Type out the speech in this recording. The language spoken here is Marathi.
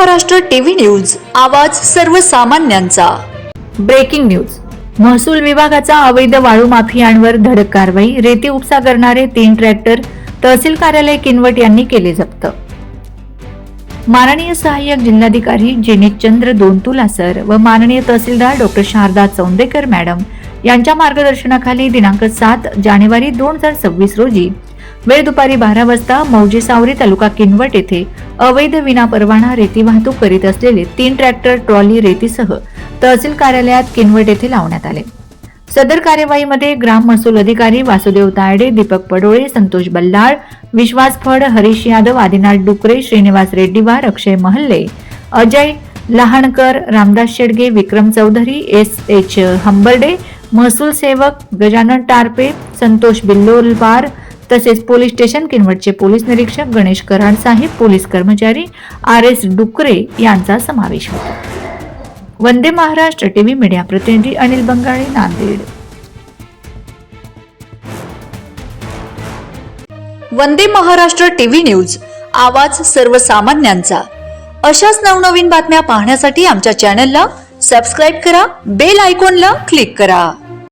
महाराष्ट्र टीव्ही न्यूज, आवाज सर्वसामान्यांचा। Breaking news. महसूल विभागाचा अवैध वाळू माफियांवर धडक कारवाई। रेती उपसा करणारे 3 ट्रॅक्टर तहसील कार्यालय किनवट यांनी केले जप्त। माननीय सहाय्यक जिल्हाधिकारी जिनीशचंद्र दोनतुला सर व माननीय तहसीलदार डॉक्टर शारदा चौंदेकर मॅडम यांच्या मार्गदर्शनाखाली दिनांक 7 जानेवारी 2026 रोजी वेळ दुपारी 12 वाजता मौजे सावरी तालुका किनवट येथे अवैध विनापरवाना रेती वाहतूक करीत असलेले 3 ट्रॅक्टर ट्रॉली रेतीसह तहसील कार्यालयात किनवट येथे लावण्यात आले। सदर कार्यवाहीमध्ये ग्राम महसूल अधिकारी वासुदेव तायडे, दीपक पडोळे, संतोष बल्लाळ, विश्वास फड, हरीश यादव, आदिनाथ डुकरे, श्रीनिवास रेड्डीवार, अक्षय महल्ले, अजय लहाणकर, रामदास शेडगे, विक्रम चौधरी, एस.एच. हंबर्डे, महसूल सेवक गजानन टारपे, संतोष बिल्लोलवार तसेच पोलीस स्टेशन किनवटचे पोलीस निरीक्षक गणेश कराड साहेब, पोलीस कर्मचारी आर.एस. डुकरे यांचा समावेश होता। वंदे महाराष्ट्र टीव्ही मीडिया प्रतिनिधी अनिल बंगाळे, नांदेड। वंदे महाराष्ट्र टीव्ही न्यूज, आवाज सर्वसामान्यांचा। अशाच नवनवीन बातम्या पाहण्यासाठी आमच्या चॅनलला सबस्क्राइब करा, बेल आयकॉनला क्लिक करा।